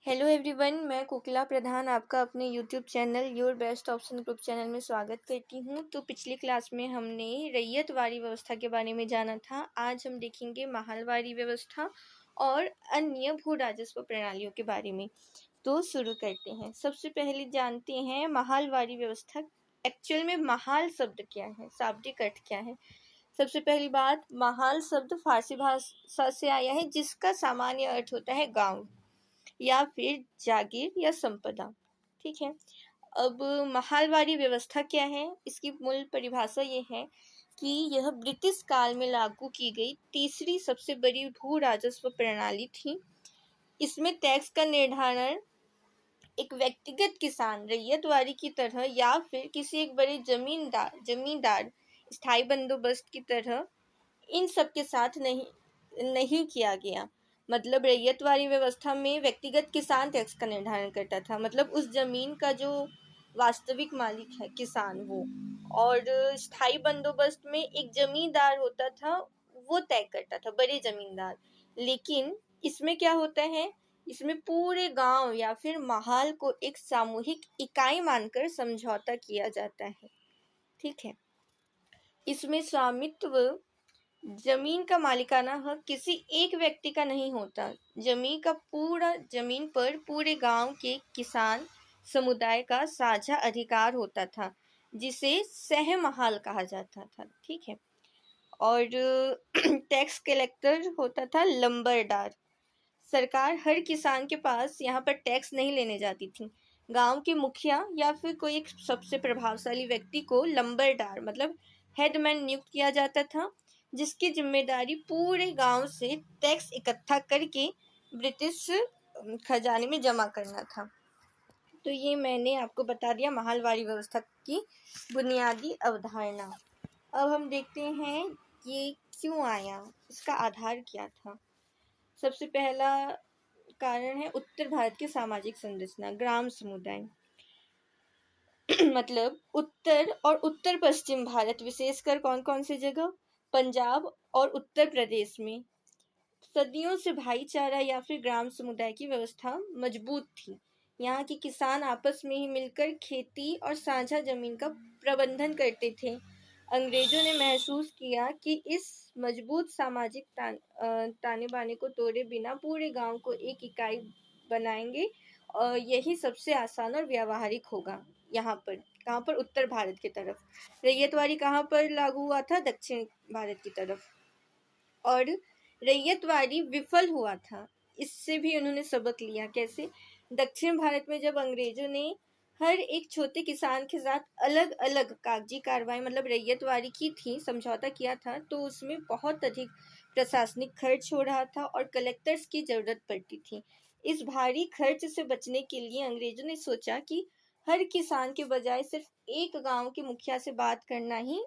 Hello everyone, मैं कोकिला प्रधान आपका अपने YouTube channel your best option group channel में स्वागत करती हूं। तो पिछली क्लास में हमने रैयतवारी व्यवस्था के बारे में जाना था। आज हम देखेंगे महालवारी व्यवस्था और अन्य भू राजस्व प्रणालियों के बारे में। तो शुरू करते हैं। सबसे पहले जानते हैं महालवारी व्यवस्था। एक्चुअल में महाल शब्द क्या है, शाब्दिक अर्थ क्या है। सबसे पहली बात, महाल शब्द फारसी भाषा से आया है जिसका सामान्य अर्थ होता है गांव या फिर जागीर या संपदा। ठीक है। अब महालवारी व्यवस्था क्या है, इसकी मूल परिभाषा ये है कि यह ब्रिटिश काल में लागू की गई तीसरी सबसे बड़ी भू राजस्व प्रणाली थी। इसमें टैक्स का निर्धारण एक व्यक्तिगत किसान रैयतवारी की तरह या फिर किसी एक बड़े जमींदार स्थायी बंदोबस्त की तरह इन सब के साथ नहीं किया गया। मतलब रैयतवारी व्यवस्था में व्यक्तिगत किसान टैक्स का निर्धारण करता था, मतलब उस जमीन का जो वास्तविक मालिक है किसान वो, और स्थायी बंदोबस्त में एक जमींदार होता था, वो तय करता था, बड़े जमींदार। लेकिन इसमें क्या होता है, इसमें पूरे गांव या फिर महाल को एक सामूहिक इकाई मानकर समझौता किया जाता है। ठीक है। इसमें स्वामित्व, जमीन का मालिकाना हक किसी एक व्यक्ति का नहीं होता। जमीन पर पूरे गांव के किसान समुदाय का साझा अधिकार होता था, जिसे सहमहाल कहा जाता था। ठीक है। और टैक्स कलेक्टर होता था लंबरदार। सरकार हर किसान के पास यहाँ पर टैक्स नहीं लेने जाती थी। गांव के मुखिया या फिर कोई एक सबसे प्रभावशाली व्यक्ति को लंबरदार मतलब हेडमैन नियुक्त किया जाता था, जिसकी जिम्मेदारी पूरे गांव से टैक्स इकट्ठा करके ब्रिटिश खजाने में जमा करना था। तो ये मैंने आपको बता दिया महालवारी व्यवस्था की बुनियादी अवधारणा। अब हम देखते हैं ये क्यों आया, इसका आधार क्या था। सबसे पहला कारण है उत्तर भारत की सामाजिक संरचना, ग्राम समुदाय। मतलब उत्तर और उत्तर पश्चिम भारत, विशेषकर कौन कौन सी जगह, पंजाब और उत्तर प्रदेश में सदियों से भाईचारा या फिर ग्राम समुदाय की व्यवस्था मजबूत थी। यहाँ के किसान आपस में ही मिलकर खेती और साझा जमीन का प्रबंधन करते थे। अंग्रेजों ने महसूस किया कि इस मजबूत सामाजिक ताने बाने को तोड़े बिना पूरे गांव को एक इकाई बनाएंगे और यही सबसे आसान और व्यावहारिक होगा। यहाँ पर कहाँ पर, उत्तर भारत की तरफ। रैयतवारी कहाँ पर लागू हुआ था, दक्षिण भारत की तरफ। और रैयतवारी विफल हुआ था, इससे भी उन्होंने सबक लिया। कैसे? दक्षिण भारत में जब अंग्रेजों ने हर एक छोटे किसान के साथ अलग अलग कागजी कार्रवाई मतलब रैयतवारी की थी, समझौता किया था, तो उसमें बहुत अधिक प्रशासनिक खर्च हो रहा था और कलेक्टर्स की जरूरत पड़ती थी। इस भारी खर्च से बचने के लिए अंग्रेजों ने सोचा कि हर किसान के बजाय सिर्फ एक गांव के मुखिया से बात करना ही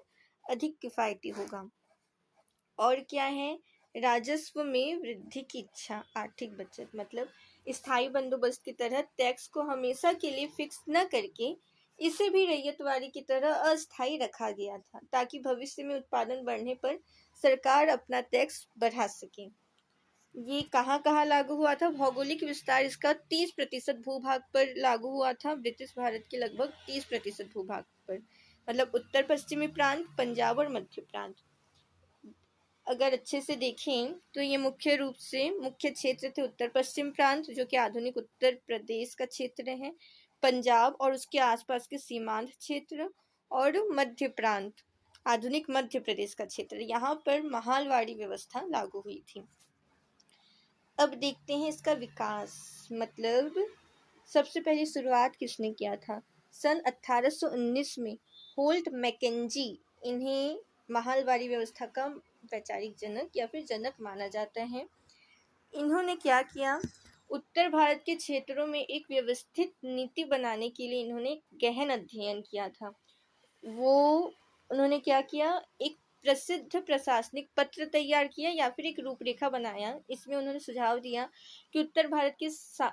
अधिक किफायती होगा। और क्या है, राजस्व में वृद्धि की इच्छा, आर्थिक बचत। मतलब स्थायी बंदोबस्त की तरह टैक्स को हमेशा के लिए फिक्स न करके इसे भी रैयतवारी की तरह अस्थायी रखा गया था, ताकि भविष्य में उत्पादन बढ़ने पर सरकार अपना टैक्स बढ़ा सके। ये कहाँ कहाँ लागू हुआ था? भौगोलिक विस्तार इसका 30% भूभाग पर लागू हुआ था, ब्रिटिश भारत के लगभग 30% भूभाग पर। मतलब उत्तर पश्चिमी प्रांत, पंजाब और मध्य प्रांत। अगर अच्छे से देखें तो ये मुख्य रूप से मुख्य क्षेत्र थे उत्तर पश्चिम प्रांत, जो कि आधुनिक उत्तर प्रदेश का क्षेत्र है, पंजाब और उसके आसपास के सीमांत क्षेत्र, और मध्य प्रांत, आधुनिक मध्य प्रदेश का क्षेत्र। यहाँ पर महालवाड़ी व्यवस्था लागू हुई थी। अब देखते हैं इसका विकास। मतलब सबसे पहले शुरुआत किसने किया था? सन 1819 में होल्ट मैकेंजी, इन्हें महालवारी व्यवस्था का वैचारिक जनक या फिर जनक माना जाता है। इन्होंने क्या किया, उत्तर भारत के क्षेत्रों में एक व्यवस्थित नीति बनाने के लिए इन्होंने गहन अध्ययन किया था। उन्होंने क्या किया, एक प्रसिद्ध प्रशासनिक पत्र तैयार किया या फिर एक रूपरेखा बनाया। इसमें उन्होंने सुझाव दिया कि उत्तर भारत की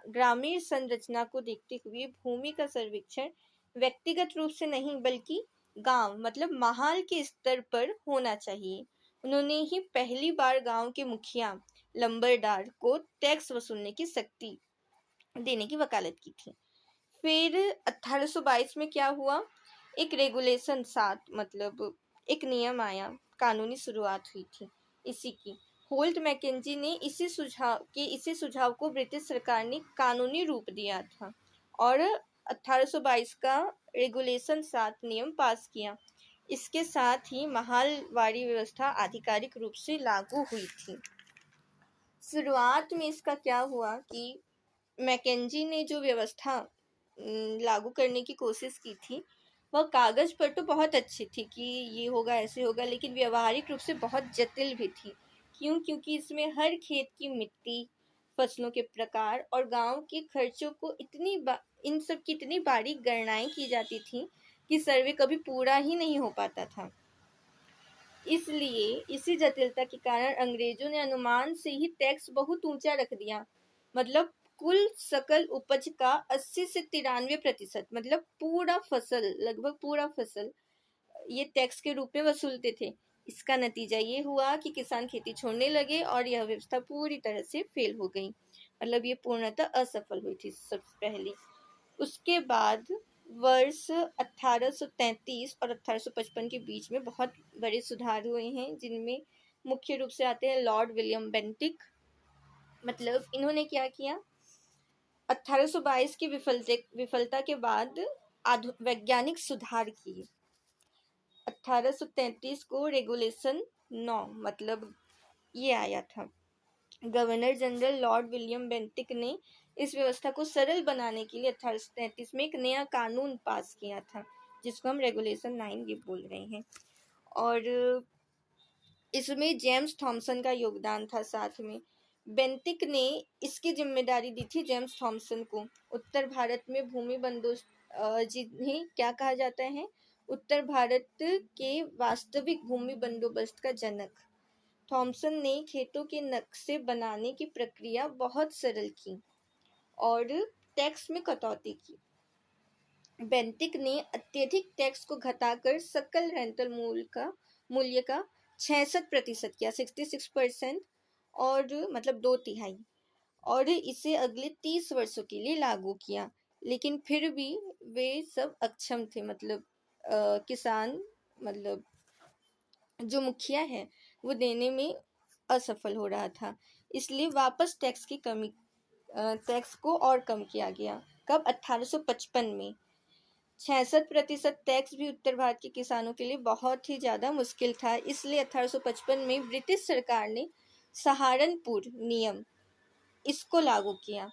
ग्रामीण संरचना को देखते हुए भूमि का सर्वेक्षण व्यक्तिगत रूप से नहीं बल्कि गांव मतलब महाल के स्तर पर होना चाहिए। उन्होंने ही पहली बार गांव के मुखिया लंबरदार को टैक्स वसूलने की शक्ति देने की वकालत की थी। फिर 1822 में क्या हुआ, एक रेगुलेशन 7 मतलब एक नियम आया, कानूनी शुरुआत हुई थी इसी की। होल्ट मैकेंजी ने इसी सुझाव को ब्रिटिश सरकार ने कानूनी रूप दिया था और 1822 का रेगुलेशन 7 नियम पास किया। इसके साथ ही महालवाड़ी व्यवस्था आधिकारिक रूप से लागू हुई थी। शुरुआत में इसका क्या हुआ कि मैकेंजी ने जो व्यवस्था लागू करने की कोशिश की थी, वह कागज पर तो बहुत अच्छी थी कि ये होगा ऐसे होगा, लेकिन व्यवहारिक रूप से बहुत जटिल भी थी। क्योंकि इसमें हर खेत की मिट्टी, फसलों के प्रकार और गांव के खर्चों को इन सब की इतनी बारीक गणनाएं की जाती थी कि सर्वे कभी पूरा ही नहीं हो पाता था। इसलिए इसी जटिलता के कारण अंग्रेजों ने अनुमान से ही टैक्स बहुत ऊंचा रख दिया। मतलब कुल सकल उपज का 80 से 93% मतलब लगभग पूरा फसल ये टैक्स के रूप में वसूलते थे। इसका नतीजा ये हुआ कि किसान खेती छोड़ने लगे और यह व्यवस्था पूरी तरह से फेल हो गई। मतलब ये पूर्णतः असफल हुई थी सबसे पहले। उसके बाद वर्ष 1833 और 1855 के बीच में बहुत बड़े सुधार हुए हैं, जिनमें मुख्य रूप से आते हैं लॉर्ड विलियम बेंटिक। मतलब इन्होंने क्या किया, 1822 की विफलता के बाद वैज्ञानिक सुधार किए। 1833 को रेगुलेशन 9 मतलब ये आया था। Governor general Lord William Bentinck ने इस व्यवस्था को सरल बनाने के लिए 1833 में एक नया कानून पास किया था, जिसको हम रेगुलेशन 9 ये बोल रहे हैं। और इसमें जेम्स थॉमसन का योगदान था। साथ में बेंटिक ने इसकी जिम्मेदारी दी थी जेम्स थॉमसन को। उत्तर भारत में भूमि बंदोबस्त, जिन्हें क्या कहा जाता है, उत्तर भारत के वास्तविक भूमि बंदोबस्त का जनक। थॉमसन ने खेतों के नक्शे बनाने की प्रक्रिया बहुत सरल की और टैक्स में कटौती की। बेंटिक ने अत्यधिक टैक्स को घटाकर सकल रेंटल मूल्य का 66% किया, 66%, और मतलब 2/3, और इसे अगले 30 वर्षों के लिए लागू किया। लेकिन फिर भी वे सब अक्षम थे। मतलब किसान मतलब जो मुखिया है वो देने में असफल हो रहा था। इसलिए वापस टैक्स को और कम किया गया। कब? 1855 में। 66% टैक्स भी उत्तर भारत के किसानों के लिए बहुत ही ज़्यादा मुश्किल था। इसलिए 1855 में ब्रिटिश सरकार ने सहारनपुर नियम इसको लागू किया।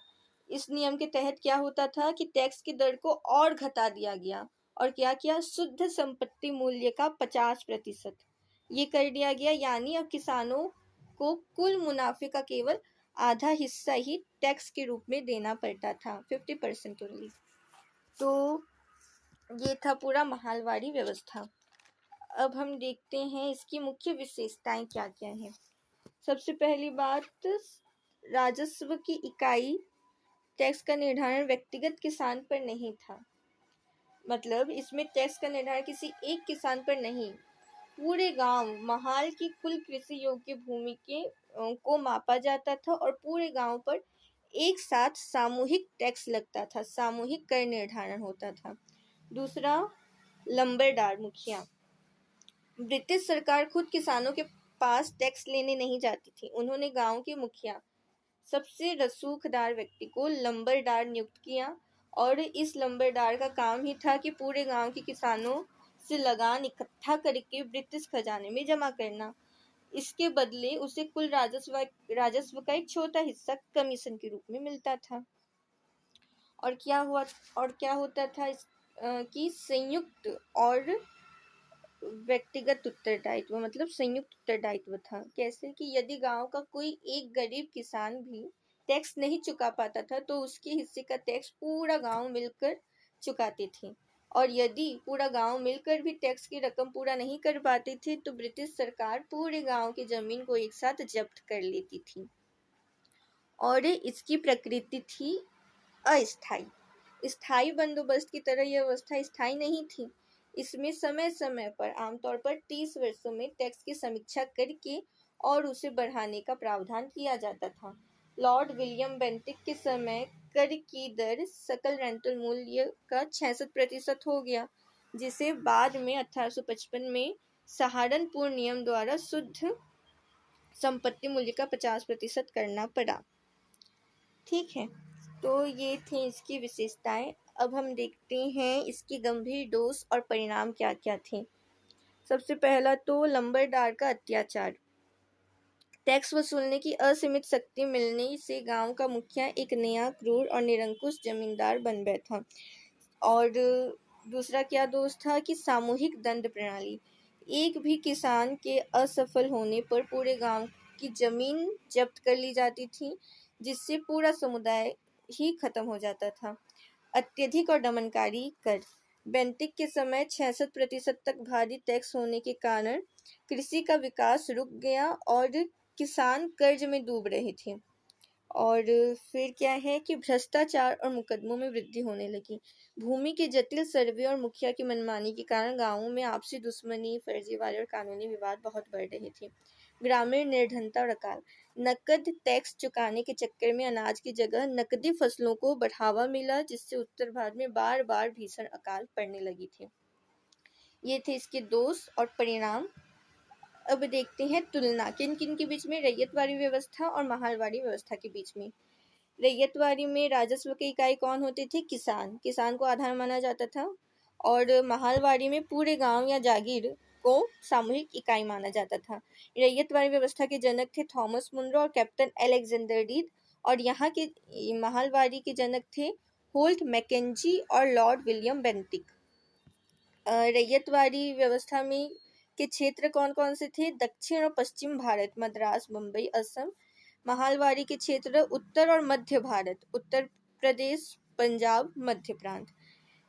इस नियम के तहत क्या होता था कि टैक्स की दर को और घटा दिया गया और क्या किया, शुद्ध संपत्ति मूल्य का 50% ये कर दिया गया। यानी अब किसानों को कुल मुनाफे का केवल आधा हिस्सा ही टैक्स के रूप में देना पड़ता था, 50% ओनली। तो ये था पूरा महालवाड़ी व्यवस्था। अब हम देखते हैं इसकी मुख्य विशेषताएं क्या क्या हैं। सबसे पहली बात, राजस्व की इकाई टैक्स का निर्धारण व्यक्तिगत किसान पर नहीं था। मतलब इसमें टैक्स का निर्धारण किसी एक किसान पर नहीं, पूरे गांव महाल की कुल कृषि योग्य भूमि के को मापा जाता था और पूरे गांव पर एक साथ सामूहिक टैक्स लगता था, सामूहिक कर निर्धारण होता था। दूसरा, लंबरदार मुखिया। ब्रिटिश सरकार खुद किसानों के पास टैक्स लेने नहीं जाती थी। उन्होंने गांव के मुखिया, सबसे रसूखदार व्यक्ति को लंबरदार नियुक्त किया और इस लंबरदार का काम ही था कि पूरे गांव के किसानों से लगान इकट्ठा करके ब्रिटिश खजाने में जमा करना। इसके बदले उसे कुल राजस्व का एक छोटा हिस्सा कमीशन के रूप में मिलता था। और क्या होता था कि संयुक्त और व्यक्तिगत उत्तरदायित्व, मतलब संयुक्त उत्तरदायित्व था। कैसे कि यदि गांव का कोई एक गरीब किसान भी टैक्स नहीं चुका पाता था तो उसके हिस्से का टैक्स पूरा गांव मिलकर चुकाते थे। और यदि पूरा गांव मिलकर भी टैक्स की रकम पूरा नहीं कर पाती थी तो ब्रिटिश सरकार पूरे गांव की जमीन को एक साथ जब्त कर लेती थी। और इसकी प्रकृति थी अस्थायी। स्थायी बंदोबस्त की तरह यह व्यवस्था स्थायी नहीं थी। इसमें समय समय पर, आमतौर पर 30 वर्षों में, टैक्स की समीक्षा करके और उसे बढ़ाने का प्रावधान किया जाता था। लॉर्ड विलियम बेंटिक के समय कर की दर सकल रेंटल मूल्य का 66% हो गया, जिसे बाद में 1855 में सहारनपुर नियम द्वारा शुद्ध संपत्ति मूल्य का 50% करना पड़ा। ठीक है, तो ये थी इसकी विशेषताएं। अब हम देखते हैं इसकी गंभीर दोष और परिणाम क्या क्या थे। सबसे पहला तो लंबरदार का अत्याचार। टैक्स वसूलने की असीमित शक्ति मिलने से गांव का मुखिया एक नया क्रूर और निरंकुश जमींदार बन बैठा। और दूसरा क्या दोष था कि सामूहिक दंड प्रणाली। एक भी किसान के असफल होने पर पूरे गांव की जमीन जब्त कर ली जाती थी, जिससे पूरा समुदाय ही खत्म हो जाता था। अत्यधिक और दमनकारी कर। बेंटिक के समय 66% तक भारी टैक्स होने के कारण कृषि का विकास रुक गया और किसान कर्ज में डूब रहे थे। और फिर क्या है कि भ्रष्टाचार और मुकदमों में वृद्धि होने लगी। भूमि के जटिल सर्वे और मुखिया की मनमानी के कारण गांवों में आपसी दुश्मनी, फर्जीवाड़े और कानूनी विवाद बहुत बढ़ रहे थे। ग्रामीण निर्धनता और अकाल। नकद टैक्स चुकाने के चक्कर में अनाज की जगह नकदी फसलों को बढ़ावा मिला, जिससे उत्तर भारत में बार बार भीषण अकाल पड़ने लगी थी। ये थे इसके दोष और परिणाम। अब देखते हैं तुलना किन किन के बीच में, रैयतवाड़ी व्यवस्था और महालवाड़ी व्यवस्था के बीच में। रैयतवाड़ी में राजस्व की इकाई कौन होते थे? किसान। किसान को आधार माना जाता था। और महालवाड़ी में पूरे गांव या जागीर को सामूहिक इकाई माना जाता था। रैयतवाड़ी व्यवस्था के जनक थे थॉमस मुनरो और कैप्टन अलेक्जेंडर डीड, और यहाँ के महालवाड़ी के जनक थे होल्ट मैकेंजी और लॉर्ड विलियम बेंटिक। रैयतवाड़ी व्यवस्था में के क्षेत्र कौन कौन से थे? दक्षिण और पश्चिम भारत, मद्रास, मुंबई, असम। महालवाड़ी के क्षेत्र उत्तर और मध्य भारत, उत्तर प्रदेश, पंजाब, मध्य प्रांत।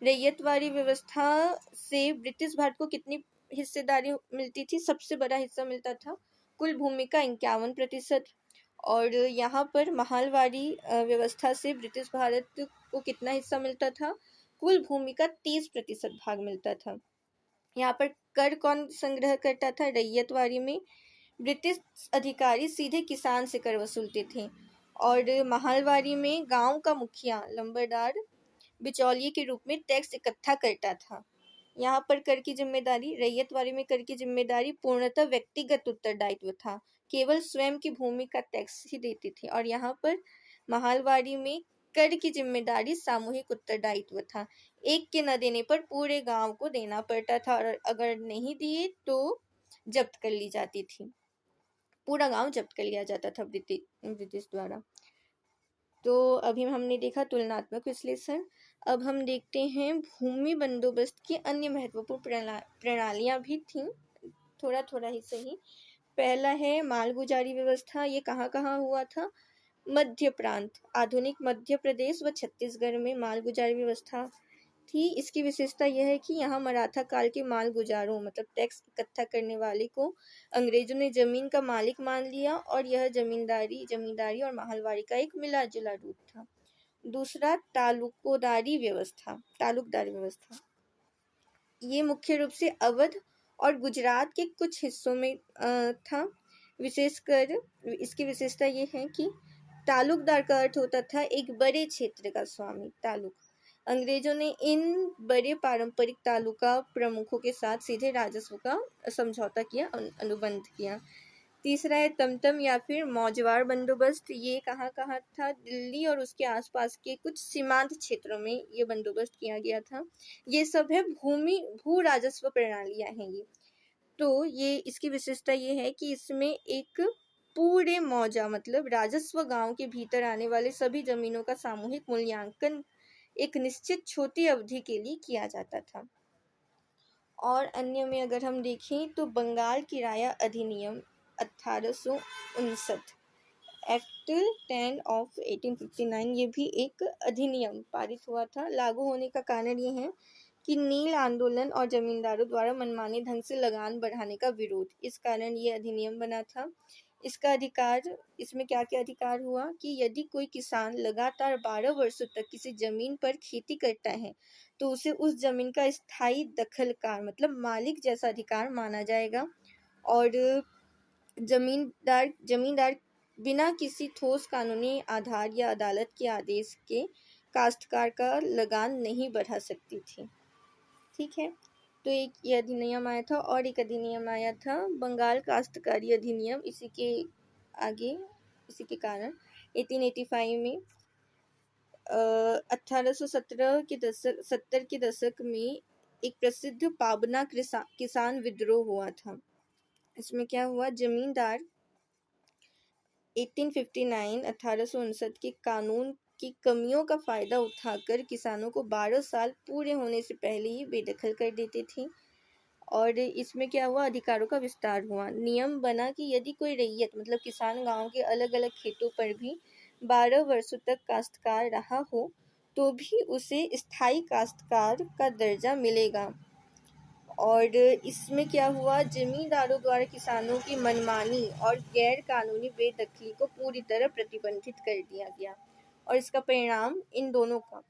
रैयतवाड़ी व्यवस्था से ब्रिटिश भारत को कितनी हिस्सेदारी मिलती थी? सबसे बड़ा हिस्सा मिलता था, कुल भूमि का 51%। और यहाँ पर महालवाड़ी व्यवस्था से ब्रिटिश भारत को कितना हिस्सा मिलता था? कुल भूमि का 30% भाग मिलता था। यहाँ पर कर कौन संग्रह करता था? रैयतवाड़ी में ब्रिटिश अधिकारी सीधे किसान से कर वसूलते थे। और महालवाड़ी में गांव का मुखिया लंबरदार बिचौलिए के रूप में टैक्स इकट्ठा करता था। यहाँ पर कर की जिम्मेदारी, रैयतवाड़ी में कर की जिम्मेदारी पूर्णतः व्यक्तिगत उत्तरदायित्व था, केवल स्वयं की भूमि का टैक्स ही देती थी। और यहाँ पर महालवाड़ी में कर की जिम्मेदारी सामूहिक उत्तरदायित्व था, एक के न देने पर पूरे गांव को देना पड़ता था, और अगर नहीं दिए तो जब्त कर ली जाती थी, पूरा गांव जब्त कर लिया जाता था ब्रिटिश द्वारा। तो अभी हमने देखा तुलनात्मक विश्लेषण। अब हम देखते हैं भूमि बंदोबस्त की अन्य महत्वपूर्ण प्रणालियां भी थीं, थोड़ा थोड़ा ही सही। पहला है मालगुजारी व्यवस्था। ये कहाँ कहाँ हुआ था? मध्य प्रांत, आधुनिक मध्य प्रदेश व छत्तीसगढ़ में मालगुजारी व्यवस्था थी। इसकी विशेषता यह है कि यहाँ मराठा काल के मालगुजारों मतलब टैक्स इकट्ठा करने वाले को अंग्रेजों ने जमीन का मालिक मान लिया, और यह जमींदारी और माहलवाड़ी का एक मिला जुला रूप था। दूसरा तालुकदारी व्यवस्था। ये मुख्य रूप से अवध और गुजरात के कुछ हिस्सों में था। विशेषकर इसकी विशेषता ये है कि तालुकदार का अर्थ होता था एक बड़े क्षेत्र का स्वामी। तालुक अंग्रेजों ने इन बड़े पारंपरिक तालुका प्रमुखों के साथ सीधे राजस्व का समझौता किया, अनुबंध किया। तीसरा है तमतम या फिर मौजवार बंदोबस्त। ये कहाँ कहाँ था? दिल्ली और उसके आसपास के कुछ सीमांत क्षेत्रों में ये बंदोबस्त किया गया था। ये सब है भू राजस्व प्रणालियां हैं ये। तो ये इसकी विशेषता ये है कि इसमें एक पूरे मौजा मतलब राजस्व गांव के भीतर आने वाले सभी जमीनों का सामूहिक मूल्यांकन एक निश्चित छोटी अवधि के लिए किया जाता था। और अन्य में अगर हम देखें तो बंगाल किराया अधिनियम 1859, एक्ट 10 ऑफ 1859, ये भी एक अधिनियम पारित हुआ था। लागू होने का कारण ये है कि नील आंदोलन और जमींदारों द्वारा मनमाने ढंग से लगान बढ़ाने का विरोध, इस कारण ये अधिनियम बना था। इसका अधिकार, इसमें क्या क्या अधिकार हुआ कि यदि कोई किसान लगातार 12 वर्षों तक किसी जमीन पर खेती करता है तो उसे उस जमीन का स्थायी दखलकार मतलब मालिक जैसा अधिकार माना जाएगा। और जमींदार बिना किसी ठोस कानूनी आधार या अदालत के आदेश के काश्तकार का लगान नहीं बढ़ा सकती थी। ठीक है, तो एक ये अधिनियम आया था और एक अधिनियम आया था बंगाल काश्तकारी अधिनियम। इसी के आगे, इसी के कारण 1885 में 1817 के दशक 70 के दशक में एक प्रसिद्ध पाबना किसान विद्रोह हुआ था। इसमें क्या हुआ, जमींदार 1859 के कानून की कमियों का फायदा उठाकर किसानों को 12 साल पूरे होने से पहले ही बेदखल कर देते थे। और इसमें क्या हुआ, अधिकारों का विस्तार हुआ। नियम बना कि यदि कोई रैयत मतलब किसान गांव के अलग अलग खेतों पर भी 12 वर्षों तक काश्तकार रहा हो तो भी उसे स्थायी काश्तकार का दर्जा मिलेगा। और इसमें क्या हुआ, जमींदारों द्वारा किसानों की मनमानी और गैर कानूनी बेदखली को पूरी तरह प्रतिबंधित कर दिया गया। और इसका परिणाम इन दोनों का,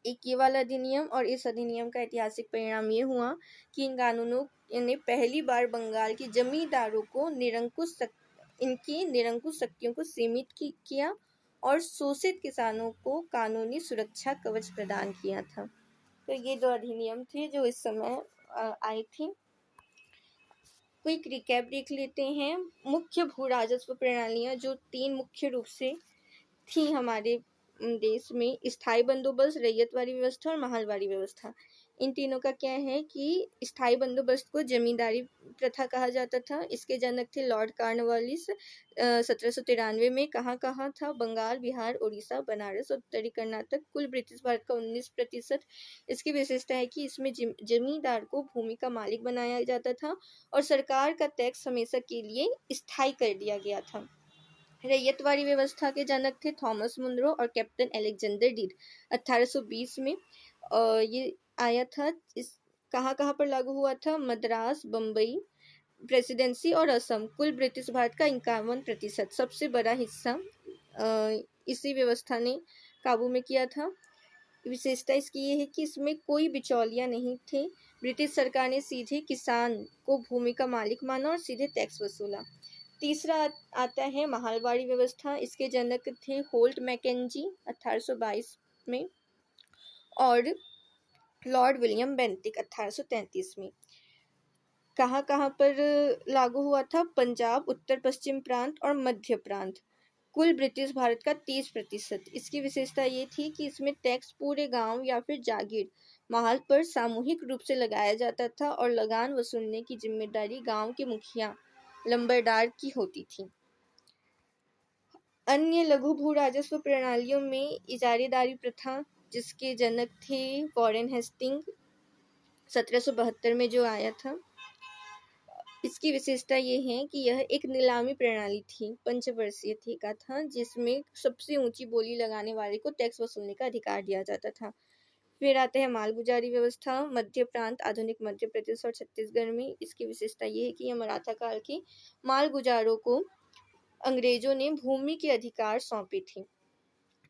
एक ये वाला अधिनियम और इस अधिनियम का ऐतिहासिक परिणाम ये हुआ कि इन कानूनों ने पहली बार बंगाल के जमींदारों को इनकी निरंकुश शक्तियों को सीमित किया और शोषित किसानों को कानूनी सुरक्षा कवच प्रदान किया था। तो ये दो अधिनियम थे जो इस समय आई थी। क्विक रिकैप देख लेते हैं। मुख्य भू राजस्व प्रणालियां जो 3 मुख्य रूप से थी हमारे देश में, स्थायी बंदोबस्त, रैयतवाड़ी व्यवस्था और माहलवाड़ी व्यवस्था। इन तीनों का क्या है कि स्थायी बंदोबस्त को जमींदारी प्रथा कहा जाता था। इसके जनक थे लॉर्ड कॉर्नवालिस। 1793 में कहाँ कहाँ था, बंगाल, बिहार, उड़ीसा, बनारस और उत्तरी कर्नाटक, कुल ब्रिटिश भारत का 19%। इसकी विशेषता है कि इसमें जमींदार को भूमि का मालिक बनाया जाता था और सरकार का टैक्स हमेशा के लिए स्थायी कर दिया गया था। रैयतवाड़ी व्यवस्था के जनक थे थॉमस मुनरो और कैप्टन अलेक्जेंडर डीड। 1820 में ये आया था। इस कहाँ कहाँ पर लागू हुआ था, मद्रास, बम्बई प्रेसिडेंसी और असम, कुल ब्रिटिश भारत का 51%, सबसे बड़ा हिस्सा इसी व्यवस्था ने काबू में किया था। विशेषता इसकी ये है कि इसमें कोई बिचौलिया नहीं थे। ब्रिटिश सरकार ने सीधे किसान को भूमि का मालिक माना और सीधे टैक्स वसूला। तीसरा आता है माहलवाड़ी व्यवस्था। इसके जनक थे होल्ट मैकेंजी 1822 में और लॉर्ड विलियम बेंटिक 1833 में। कहाँ कहाँ पर लागू हुआ था, पंजाब, उत्तर पश्चिम प्रांत और मध्य प्रांत, कुल ब्रिटिश भारत का 30%। इसकी विशेषता ये थी कि इसमें टैक्स पूरे गांव या फिर जागीर माल पर सामूहिक रूप से लगाया जाता था और लगान वसूलने की जिम्मेदारी गांव के मुखिया लंबरदार की होती थी। अन्य लघु भू राजस्व प्रणालियों में इजारेदारी प्रथा, जिसके जनक थे वॉरेन हेस्टिंग 1772 में जो आया था। इसकी विशेषता ये है कि यह एक नीलामी प्रणाली थी, पंचवर्षीय थी का था, जिसमें सबसे ऊंची बोली लगाने वाले को टैक्स वसूलने का अधिकार दिया जाता था। फिर आता है मालगुजारी व्यवस्था, मध्य प्रांत, आधुनिक मध्य प्रदेश और छत्तीसगढ़ में। इसकी विशेषता ये है कि यह मराठा काल के मालगुजारों को अंग्रेजों ने भूमि के अधिकार सौंपे थे।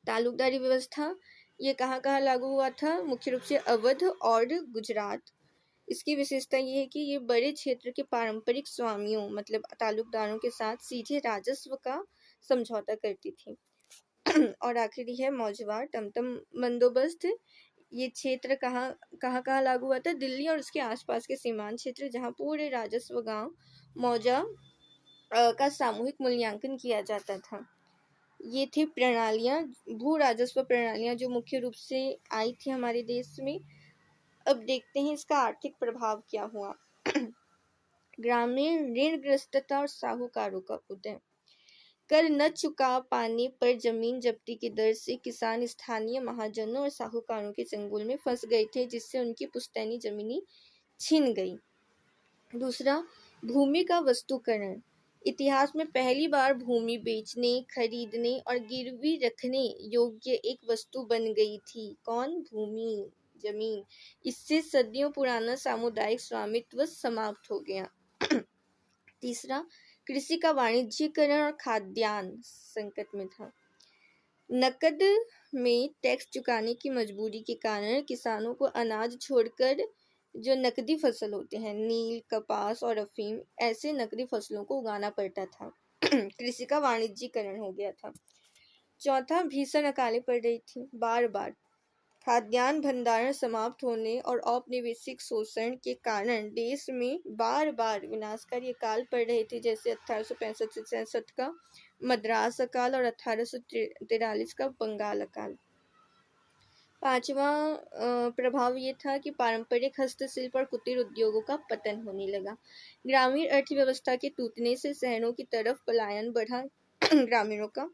तालुकदारी व्यवस्था, ये कहाँ कहाँ लागू हुआ था, मुख्य रूप से अवध और गुजरात। इसकी विशेषता ये है कि ये बड़े क्षेत्र के पारंपरिक स्वामियों मतलब तालुकदारों के साथ सीधे राजस्व का समझौता करती थी। और आखिरी है मौजवार टमटम बंदोबस्त। ये क्षेत्र कहाँ कहाँ लागू हुआ था, दिल्ली और उसके आसपास के सीमांत क्षेत्र, जहाँ पूरे राजस्व गांव मौजा का सामूहिक मूल्यांकन किया जाता था। ये थी प्रणालियाँ, भू राजस्व प्रणालियाँ जो मुख्य रूप से आई थी हमारे देश में। अब देखते हैं इसका आर्थिक प्रभाव क्या हुआ। ग्रामीण ऋणग्रस्तता और साहूकारों का उदय। कर न चुका पाने पर जमीन जब्ती की दर से किसान स्थानीय महाजनों और साहूकारों के चंगुल में फंस गए थे, जिससे उनकी पुश्तैनी जमीनें छिन गई। दूसरा, भूमि का वस्तुकरण। इतिहास में पहली बार भूमि बेचने, खरीदने और गिरवी रखने योग्य एक वस्तु बन गई थी। कौन? भूमि, जमीन। इससे सदियों पुराना सामुदायिक स्वामित्व समाप्त हो गया। तीसरा, कृषि का वाणिज्यीकरण और खाद्यान्न संकट में था। नकद में टैक्स चुकाने की मजबूरी के कारण किसानों को अनाज छोड़कर जो नकदी फसल होते हैं, नील, कपास और अफीम, ऐसे नकदी फसलों को उगाना पड़ता था। कृषि का वाणिज्यीकरण हो गया था। चौथा, भीषण अकालें पड़ रही थी बार बार। खाद्यान्न भंडारण समाप्त होने और औपनिवेशिक शोषण के कारण देश में बार बार विनाशकारी अकाल पड़ रहे थे, जैसे 1865 से 66 का मद्रास अकाल और 1843 का बंगाल अकाल। पांचवा प्रभाव ये था कि पारंपरिक हस्तशिल्प और कुटीर उद्योगों का पतन होने लगा। ग्रामीण अर्थव्यवस्था के टूटने से शहरों की तरफ पलायन बढ़ा ग्रामीणों का,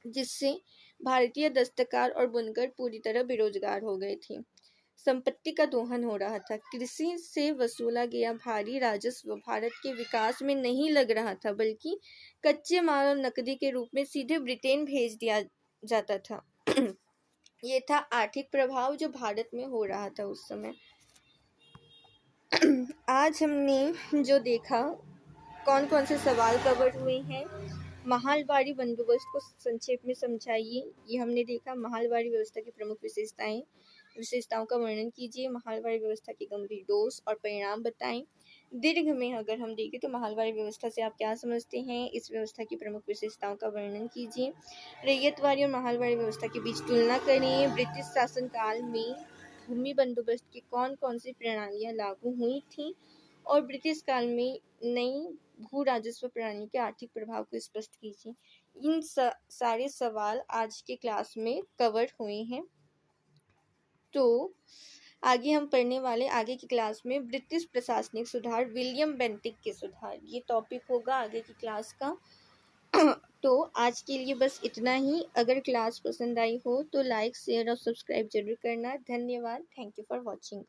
जिससे भारतीय दस्तकार और बुनकर पूरी तरह बेरोजगार हो गए थे। संपत्ति का दोहन हो रहा था। कृषि से वसूला गया भारी राजस्व भारत के विकास में नहीं लग रहा था, बल्कि कच्चे माल और नकदी के रूप में सीधे ब्रिटेन भेज दिया जाता था। ये था आर्थिक प्रभाव जो भारत में हो रहा था उस समय। आज हमने जो देखा, कौन कौन से सवाल कवर हुए हैं। महलबारी बंदोबस्त को संक्षेप में समझाइए, ये हमने देखा। महलबारी व्यवस्था की प्रमुख विशेषताओं का वर्णन कीजिए। महलबारी व्यवस्था के गंभीर दोष और परिणाम बताएं। दीर्घ में अगर हम देखें तो महलबारी व्यवस्था से आप क्या समझते हैं, इस व्यवस्था की प्रमुख विशेषताओं का वर्णन कीजिए। रैयतवाड़ी और महलबारी व्यवस्था के बीच तुलना करें। ब्रिटिश शासनकाल में भूमि बंदोबस्त की कौन कौन सी प्रणालियां लागू हुई थी और ब्रिटिश काल में नई भू राजस्व प्रणाली के आर्थिक प्रभाव को स्पष्ट कीजिए। इन सारे सवाल आज के क्लास में कवर हुए हैं। तो आगे हम पढ़ने वाले आगे की क्लास में ब्रिटिश प्रशासनिक सुधार, विलियम बेंटिक के सुधार, ये टॉपिक होगा आगे की क्लास का। तो आज के लिए बस इतना ही। अगर क्लास पसंद आई हो तो लाइक, शेयर और सब्सक्राइब जरूर करना। धन्यवाद। Thank you for watching.